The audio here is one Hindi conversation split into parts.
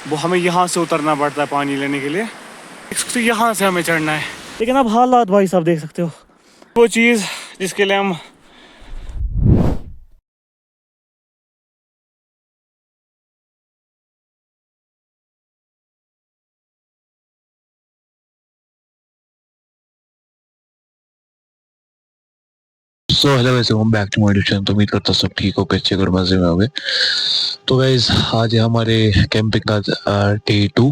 वो हमें यहाँ से उतरना पड़ता है पानी लेने के लिए, तो यहाँ से हमें चढ़ना है। लेकिन अब हालात भाई साहब देख सकते हो, वो चीज़ जिसके लिए हम सो हेलो वैसे हम बैक टू माय यूट्यूब। तो उम्मीद करता सब ठीक हो, अच्छे और मजे में हो गए। तो गाइज आज है हमारे कैंपिंग का डे 2।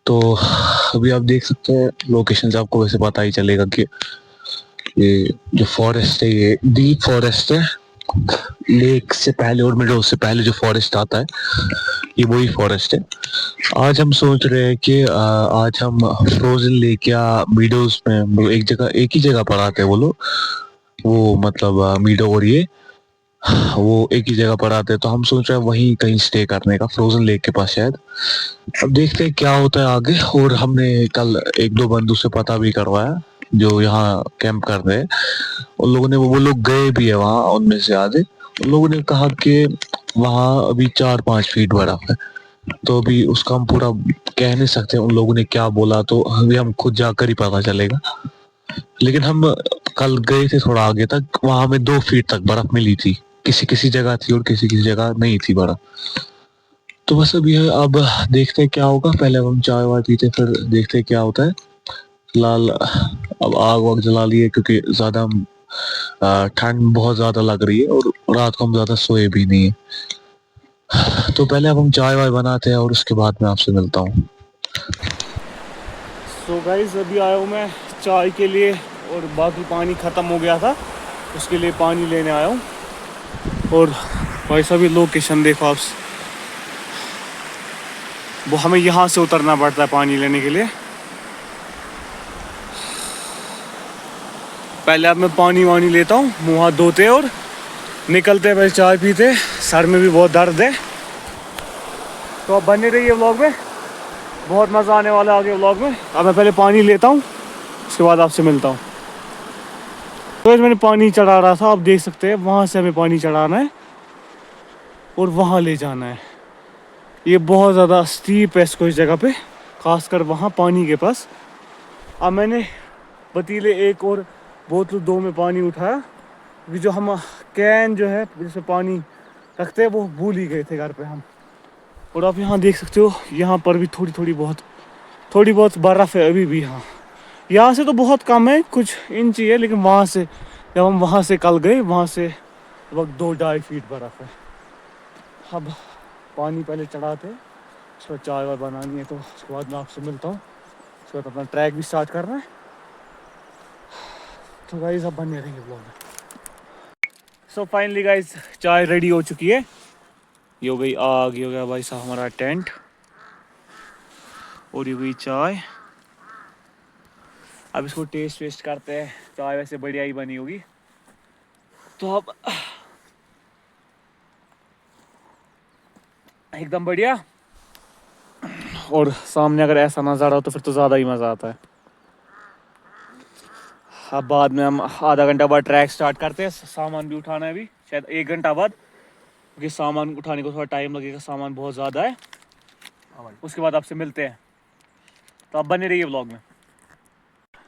तो अभी आप देख सकते हैं लोकेशन से आपको वैसे पता ही चलेगा कि ये जो फॉरेस्ट है ये डीप फॉरेस्ट है। लेक से पहले और मिडो से पहले जो फॉरेस्ट आता है ये वही फॉरेस्ट है। आज हम सोच रहे हैं कि आज हम फ्रोजन लेक या मीडोज में एक ही जगह पर आते हैं वो लोग, वो मतलब मीडो और ये वो एक ही जगह पर आते हैं। तो हम सोच रहे हैं वहीं कहीं स्टे करने का, फ्रोजन लेक के पास शायद। अब देखते हैं क्या होता है आगे। और हमने कल एक दो बंदों से पता भी करवाया जो यहाँ कैंप कर रहे हैं। उन लोगों ने वो लोग गए भी है वहाँ, उनमें से आधे। उन लोगों ने कहा कि वहाँ अभी 4-5 फीट बर्फ है। तो अभी उसका हम पूरा कह नहीं सकते उन लोगों ने क्या बोला, तो अभी हम खुद जाकर ही पता चलेगा। लेकिन हम कल गए थे थोड़ा आगे तक, वहां हमें 2 फीट तक बर्फ मिली थी। किसी किसी जगह थी और किसी किसी जगह नहीं थी बर्फ। तो बस अभी है, अब देखते हैं क्या होगा। पहले अब हम चाय वाय पीते फिर देखते हैं क्या होता है। फिलहाल अब आग वाग जला लिए क्योंकि ज्यादा ठंड बहुत ज्यादा लग रही है और रात को हम ज्यादा सोए भी नहीं है। तो पहले अब हम चाय वाय बनाते हैं और उसके बाद मैं आपसे मिलता हूँ। सो गाइस अभी आया हूँ मैं चाय के लिए, और बाकी पानी ख़त्म हो गया था, उसके लिए पानी लेने आया हूँ। और भाई साहब ये लोकेशन देखो आप, वो हमें यहाँ से उतरना पड़ता है पानी लेने के लिए। पहले अब मैं पानी वानी लेता हूँ, मुँह हाथ धोते और निकलते पहले चाय पीते। सर में भी बहुत दर्द है। तो अब बने रहिए व्लॉग में, बहुत मज़ा आने वाला है आगे व्लॉग में। अब मैं पहले पानी लेता हूँ, उसके बाद आपसे मिलता हूँ। तो मैंने पानी चढ़ा रहा था, आप देख सकते हैं वहाँ से हमें पानी चढ़ाना है और वहाँ ले जाना है। ये बहुत ज़्यादा स्टीप है इसको इस जगह पे, खासकर वहाँ पानी के पास। अब मैंने पतीले एक और बोतल 2 में पानी उठाया, क्योंकि जो हम कैन जो है जिसमें पानी रखते हैं वो भूल ही गए थे घर पे हम। और आप यहाँ देख सकते हो, यहाँ पर भी थोड़ी बहुत बर्फ़ है अभी भी। यहाँ से तो बहुत कम है, कुछ इंच ही है, लेकिन वहाँ से जब हम वहाँ से कल गए, वहाँ से लगभग 2-2.5 फीट बर्फ़ है। अब पानी पहले चढ़ाते हैं, उसके बाद चाय वाय बनानी है, तो उसके बाद मैं आपसे मिलता हूँ। उसके बाद अपना ट्रैक भी स्टार्ट करना है। तो गाइस अब बने रहेंगे ब्लॉग में। सो फाइनली गाइस चाय रेडी हो चुकी है। ये हो गई आग, ये हो गया भाई साहब हमारा टेंट, और ये हुई चाय। अब इसको टेस्ट वेस्ट करते हैं। चाय वैसे बढ़िया ही बनी होगी। तो अब एकदम बढ़िया। और सामने अगर ऐसा नज़ारा हो तो फिर तो ज़्यादा ही मज़ा आता है। अब बाद में हम आधा घंटा बाद ट्रैक स्टार्ट करते हैं। सामान भी उठाना है अभी, शायद 1 घंटा बाद, क्योंकि सामान उठाने को थोड़ा टाइम लगेगा, सामान बहुत ज़्यादा है। उसके बाद आपसे मिलते हैं, तो आप बने रहिए व्लॉग में।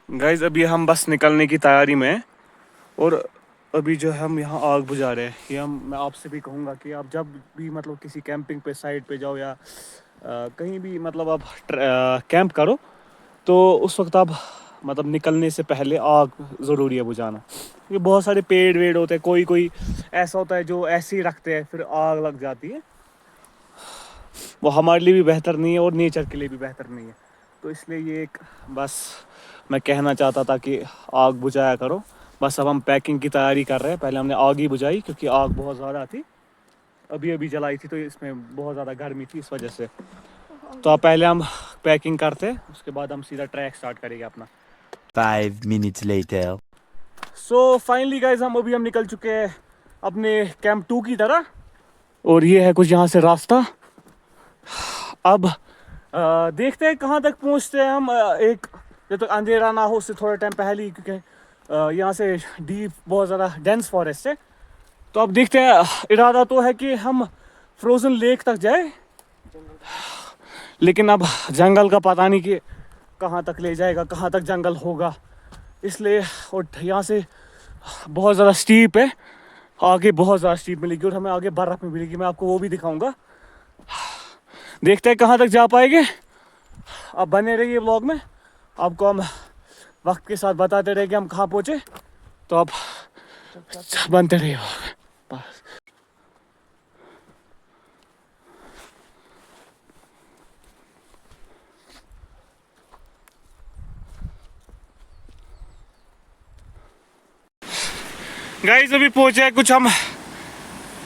गाइज अभी हम बस निकलने की तैयारी में हैं, और अभी जो है हम यहाँ आग बुझा रहे हैं। ये मैं आपसे भी कहूँगा कि आप जब भी मतलब किसी कैंपिंग पे साइड पे जाओ या कहीं भी मतलब आप कैंप करो, तो उस वक्त आप मतलब निकलने से पहले आग ज़रूरी है बुझाना। ये बहुत सारे पेड़ वेड़ होते हैं, कोई ऐसा होता है जो ऐसे ही रखते हैं, फिर आग लग जाती है। वो हमारे लिए भी बेहतर नहीं है और नेचर के लिए भी बेहतर नहीं है। तो इसलिए ये एक बस मैं कहना चाहता था कि आग बुझाया करो। बस अब हम पैकिंग की तैयारी कर रहे हैं। पहले हमने आग ही बुझाई क्योंकि आग बहुत ज़्यादा थी, अभी जलाई थी, तो इसमें बहुत ज़्यादा गर्मी थी इस वजह से। तो अब पहले हम पैकिंग करते हैं, उसके बाद हम सीधा ट्रैक स्टार्ट करेंगे अपना। 5 minutes later. So finally guys हम निकल चुके हैं अपने कैंप 2 की तरह, और ये है कुछ यहाँ से रास्ता। अब देखते हैं कहाँ तक पहुँचते हैं हम। एक जब तक अंधेरा ना हो उससे थोड़ा टाइम पहले ही, क्योंकि यहाँ से डीप बहुत ज़्यादा डेंस फॉरेस्ट है। तो अब देखते हैं, इरादा तो है कि हम फ्रोज़न लेक तक जाए, लेकिन अब जंगल का पता नहीं कि कहाँ तक ले जाएगा, कहाँ तक जंगल होगा, इसलिए। और यहाँ से बहुत ज़्यादा स्टीप है, आगे बहुत ज़्यादा स्टीप मिलेगी और हमें आगे बर्फ़ में मिलेगी, मैं आपको वो भी दिखाऊंगा। देखते हैं कहाँ तक जा पाएंगे। अब बने रहिए व्लॉग में, आपको हम वक्त के साथ बताते रहेंगे हम कहाँ पहुँचे, तो आप बनते रहिए बस। गाइस अभी पहुंचे हैं कुछ हम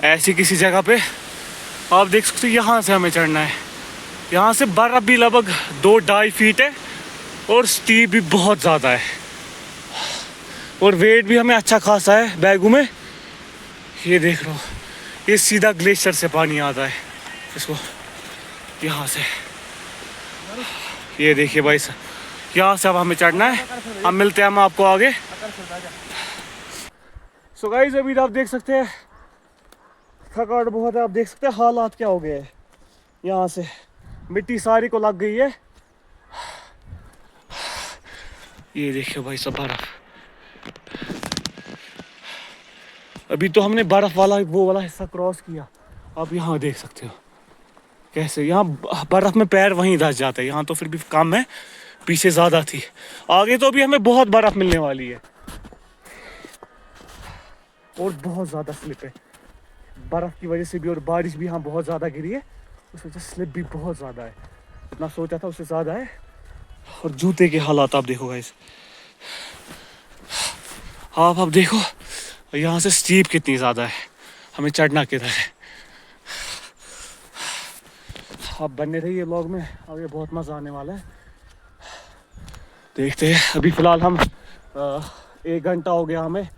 ऐसी किसी जगह पे, आप देख सकते हो यहाँ से हमें चढ़ना है। यहाँ से बर्फ़ भी लगभग 2-2.5 फीट है और स्टीप भी बहुत ज़्यादा है और वेट भी हमें अच्छा खासा है बैगों में। ये देख लो, ये सीधा ग्लेशियर से पानी आता है इसको यहाँ से। ये देखिए भाई साहब, यहाँ से अब हमें चढ़ना है, हम मिलते हैं हम आपको आगे। सो गाइस अभी आप देख सकते हैं थकावट बहुत है, आप देख सकते हैं हालात क्या हो गए हैं। यहाँ से मिट्टी सारी को लग गई है। ये देखिए भाई सब बर्फ, अभी तो हमने बर्फ वाला वो वाला हिस्सा क्रॉस किया, आप यहाँ देख सकते हो कैसे यहाँ बर्फ में पैर वहीं धंस जाते हैं। यहाँ तो फिर भी कम है, पीछे ज़्यादा थी, आगे तो अभी हमें बहुत बर्फ मिलने वाली है और बहुत ज़्यादा स्लिप है बर्फ़ की वजह से भी, और बारिश भी यहाँ बहुत ज़्यादा गिरी है, उस वजह से स्लिप भी बहुत ज़्यादा है, जितना सोचा था उससे ज़्यादा है। और जूते के हालात आप देखो गाइस, आप देखो यहाँ से स्टीप कितनी ज़्यादा है, हमें चढ़ना किधर है। आप बने रहिए व्लॉग में, आगे बहुत मज़ा आने वाला है। देखते हैं, अभी फ़िलहाल हम 1 घंटा हो गया हमें,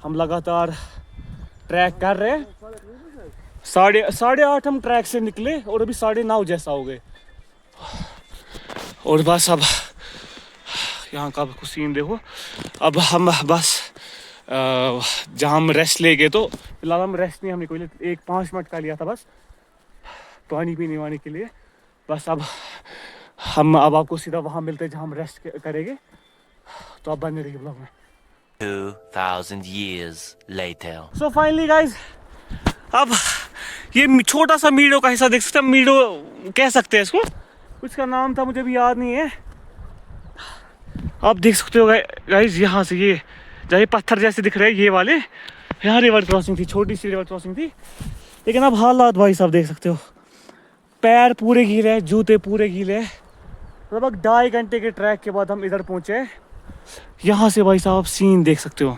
हम लगातार ट्रैक कर रहे हैं। 8:30 हम ट्रैक से निकले और अभी 9:30 जैसा हो गए। और बस अब यहाँ का कुछ सीन देखो, अब हम बस जहाँ हम रेस्ट ले गए, तो फिलहाल हम रेस्ट नहीं हमने कोई 5 मिनट का लिया था बस पानी पीने वाने के लिए। बस अब हम आपको सीधा वहाँ मिलते हैं जहाँ हम रेस्ट करेंगे, तो आप बने रहिए ब्लॉग में। 2000 years later. So finally guys, अब ये छोटा सा मीडो का हिस्सा देख सकते हैं, मीडो कह सकते हैं इसको, कुछ का नाम था मुझे भी याद नहीं है। आप देख सकते हो गाइस यहाँ से ये जहाँ पत्थर जैसे दिख रहे हैं ये वाले, यहाँ रिवर क्रॉसिंग थी, छोटी सी रिवर क्रॉसिंग थी। लेकिन अब हालात भाई साहब देख सकते हो, पैर पूरे गीले हैं, जूते पूरे गीले हैं। लगभग 2.5 घंटे के ट्रैक के बाद हम इधर पहुँचे। यहाँ से भाई साहब आप सीन देख सकते हो,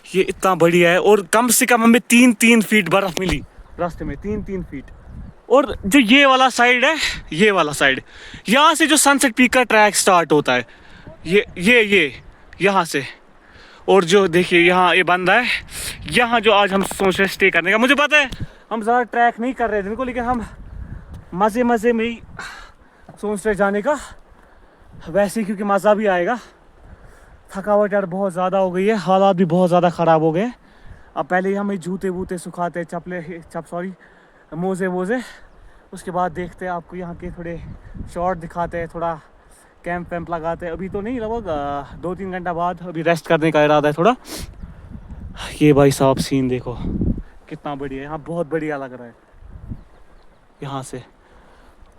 ये इतना बढ़िया है। और कम से कम हमें 3-3 फीट बर्फ़ मिली रास्ते में, 3-3 फीट। और जो ये वाला साइड है, ये वाला साइड, यहाँ से जो सनसेट पीक का ट्रैक स्टार्ट होता है, ये यहाँ से, और जो देखिए यहाँ ये बंद है, यहाँ जो आज हम सोच रहे स्टे करने का। मुझे पता है हम ज़्यादा ट्रैक नहीं कर रहे दिन को, लेकिन हम मज़े में ही सोच रहे जाने का, वैसे क्योंकि मज़ा भी आएगा। थकावट यार बहुत ज़्यादा हो गई है, हालात भी बहुत ज़्यादा ख़राब हो गए। अब पहले ही हमें जूते वूते सुखाते, मोज़े, उसके बाद देखते हैं आपको यहाँ के थोड़े शॉट दिखाते हैं, थोड़ा कैंप वैम्प लगाते हैं। अभी तो नहीं, लगभग 2-3 घंटा बाद अभी रेस्ट करने का इरादा है थोड़ा। ये भाई साहब सीन देखो कितना बढ़िया है, यहाँ बहुत बढ़िया लग रहा है यहाँ से।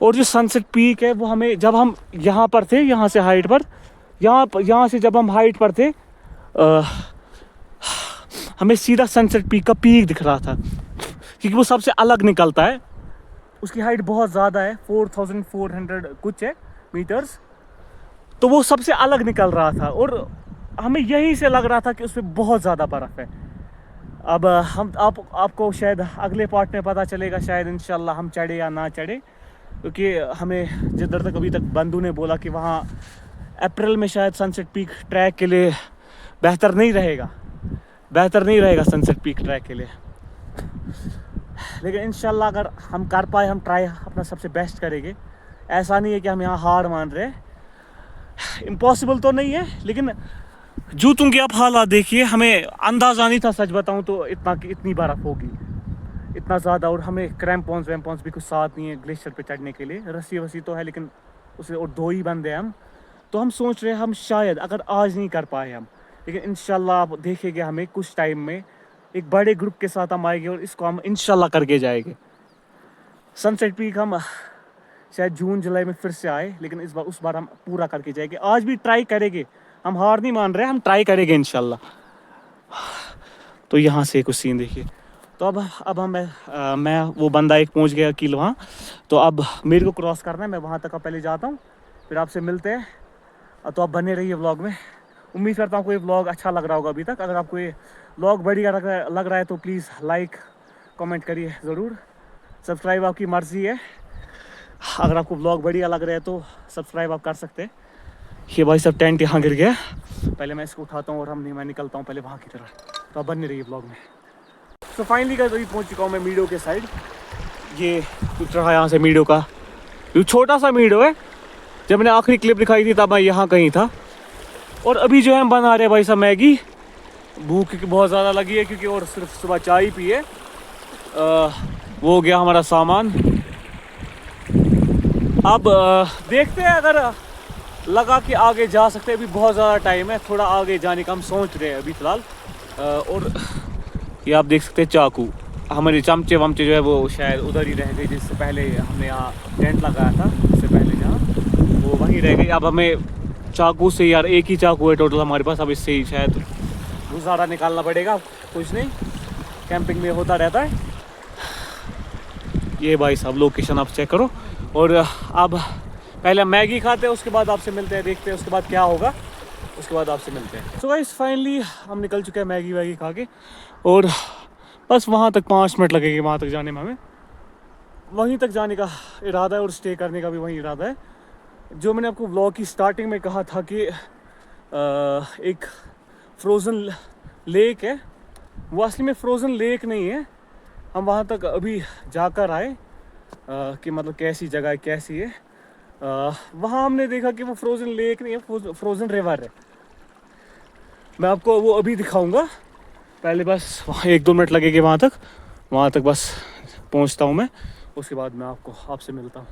और जो सनसेट पीक है वो हमें, जब हम यहाँ पर थे, यहाँ से हाइट पर, यहाँ से जब हम हाइट पर थे, हमें सीधा सनसेट पीक का पीक दिख रहा था, क्योंकि वो सबसे अलग निकलता है। उसकी हाइट बहुत ज़्यादा है, 4400 कुछ है मीटर्स, तो वो सबसे अलग निकल रहा था। और हमें यहीं से लग रहा था कि उसमें बहुत ज़्यादा बर्फ़ है। अब आपको शायद अगले पार्ट में पता चलेगा, शायद इंशाल्लाह हम चढ़े या ना चढ़े, क्योंकि हमें जिधर तक अभी तक बंधु ने बोला कि वहाँ अप्रैल में शायद सनसेट पीक ट्रैक के लिए बेहतर नहीं रहेगा सनसेट पीक ट्रैक के लिए। लेकिन इंशाल्लाह अगर हम कर पाए, हम ट्राई अपना सबसे बेस्ट करेंगे। ऐसा नहीं है कि हम यहाँ हार मान रहे, इम्पॉसिबल तो नहीं है, लेकिन जूतों की आप हालात देखिए, हमें अंदाज़ा नहीं था, सच बताऊँ तो इतनी बर्फ़ होगी। इतना ज़्यादा, और हमें क्रैम्पॉन्स वैम्पॉन्स भी कुछ साथ नहीं है ग्लेशियर पे चढ़ने के लिए। रस्सी वस्सी तो है लेकिन उसे, और 2 ही बंदे हैं हम। तो हम सोच रहे हैं हम शायद अगर आज नहीं कर पाए हम, लेकिन इंशाल्लाह आप देखेंगे हमें कुछ टाइम में एक बड़े ग्रुप के साथ हम आएंगे और इसको हम इंशाल्लाह करके जाएंगे। सनसेट पीक हम शायद जून जुलाई में फिर से आए, लेकिन इस बार उस बार हम पूरा करके जाएंगे। आज भी ट्राई करेंगे, हम हार नहीं मान रहे, हम ट्राई करेंगे इंशाल्लाह। तो यहाँ से कुछ सीन देखिए। तो अब मैं वो बंदा एक पहुँच गया अकील वहाँ। तो अब मेरे को क्रॉस करना है, मैं वहाँ तक पहले जाता हूँ, फिर आपसे मिलते हैं। तो आप बने रहिए व्लॉग में। उम्मीद करता हूँ कोई व्लॉग अच्छा लग रहा होगा अभी तक। अगर आपको ये व्लॉग बढ़िया लग रहा है तो प्लीज़ लाइक कमेंट करिए ज़रूर। सब्सक्राइब आपकी मर्ज़ी है, अगर आपको व्लॉग बढ़िया लग रहा है तो सब्सक्राइब आप कर सकते हैं। ये भाई सब टेंट यहाँ गिर गया, पहले मैं इसको उठाता हूँ और मैं निकलता हूँ पहले वहाँ की तरफ। तो आप बने रहिए व्लॉग में। तो फाइनली गाइस अभी पहुँच चुका हूँ मैं मीडो के साइड। ये कुछ रहा यहाँ से मीडो का, ये छोटा सा मीडो है। जब मैंने आखिरी क्लिप दिखाई थी तब मैं यहाँ कहीं था। और अभी जो है हम बना रहे हैं भाई साहब मैगी। भूख बहुत ज़्यादा लगी है क्योंकि और सिर्फ सुबह चाय पी है। वो हो गया हमारा सामान। अब देखते हैं, अगर लगा कि आगे जा सकते हैं। अभी बहुत ज़्यादा टाइम है, थोड़ा आगे जाने का हम सोच रहे हैं अभी फ़िलहाल। और ये आप देख सकते हैं चाकू, हमारे चमचे वमचे जो है वो शायद उधर ही रह गए, जिससे पहले हमने यहाँ टेंट लगाया था, इससे पहले जहाँ वो वहीं रह गई। अब हमें चाकू से, यार एक ही चाकू है टोटल हमारे पास, अब इससे ही शायद गुजारा निकालना पड़ेगा। कुछ नहीं, कैंपिंग में होता रहता है। ये भाई साहब लोकेशन आप चेक करो। और अब पहले मैगी खाते हैं, उसके बाद आपसे मिलते हैं, देखते हैं उसके बाद क्या होगा, उसके बाद आपसे मिलते हैं। सो गाइस फाइनली हम निकल चुके हैं मैगी वैगी खा के। और बस वहाँ तक 5 मिनट लगेंगे वहाँ तक जाने में हमें। वहीं तक जाने का इरादा है और स्टे करने का भी वहीं इरादा है। जो मैंने आपको व्लॉग की स्टार्टिंग में कहा था कि एक फ्रोज़न लेक है, वो असली में फ्रोज़न लेक नहीं है। हम वहाँ तक अभी जाकर आए कि मतलब कैसी जगह है, कैसी है। वहाँ हमने देखा कि वो फ्रोज़न लेक नहीं है, फ्रोज़न रिवर है। मैं आपको वो अभी दिखाऊंगा, पहले बस वहाँ 1-2 मिनट लगेंगे वहाँ तक बस पहुँचता हूँ मैं, उसके बाद मैं आपसे मिलता हूँ।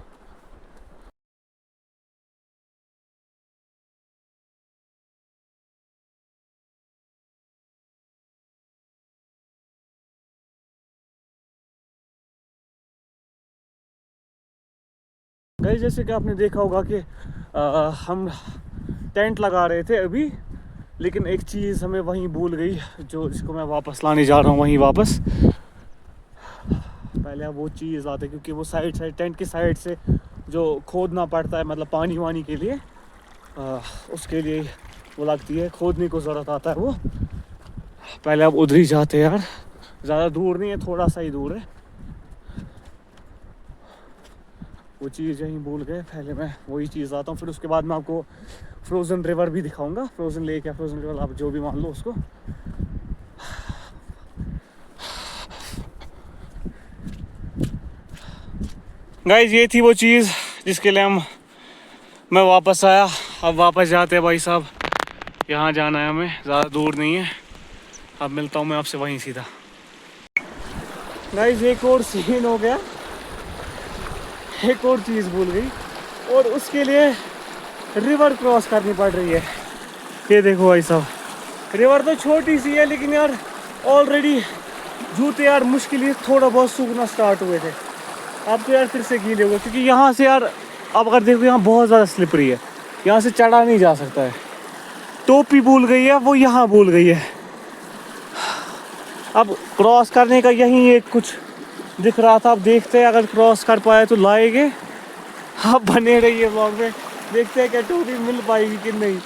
गाइस जैसे कि आपने देखा होगा कि हम टेंट लगा रहे थे अभी, लेकिन एक चीज़ हमें वहीं भूल गई, जिसको मैं वापस लाने जा रहा हूँ वहीं वापस। पहले अब वो चीज़ आते, क्योंकि वो साइड टेंट की साइड से जो खोदना पड़ता है, मतलब पानी वानी के लिए, उसके लिए वो लगती है, खोदने को ज़रूरत आता है वो। पहले अब उधर ही जाते हैं यार, ज़्यादा दूर नहीं है, थोड़ा सा ही दूर है। वो चीज़ यहीं भूल गए, पहले मैं वही चीज़ आता हूँ, फिर उसके बाद मैं आपको फ्रोज़न रिवर भी दिखाऊंगा, फ्रोज़न लेक या फ्रोज़न रिवर आप जो भी मान लो उसको। गाइस ये थी वो चीज़ जिसके लिए मैं वापस आया। अब वापस जाते हैं भाई साहब, यहाँ जाना है हमें, ज़्यादा दूर नहीं है। अब मिलता हूँ मैं आपसे वहीं सीधा। गाइस एक और सीन हो गया, एक और चीज़ भूल गई, और उसके लिए रिवर क्रॉस करनी पड़ रही है। ये देखो भाई साहब, रिवर तो छोटी सी है, लेकिन यार ऑलरेडी जूते यार मुश्किल ही थोड़ा बहुत सूखना स्टार्ट हुए थे। अब तो यार फिर से गीले हो गए, क्योंकि यहाँ से यार आप अगर देखो यहाँ बहुत ज़्यादा स्लिपरी है, यहाँ से चढ़ा नहीं जा सकता है। टोपी भूल गई है, वो यहाँ भूल गई है। अब क्रॉस करने का यहीं एक कुछ दिख रहा था, अब देखते हैं अगर क्रॉस कर पाए तो लाएंगे। आप बने रहिए व्लॉग में, देखते हैं क्या टोपी मिल पाएगी कि नहीं।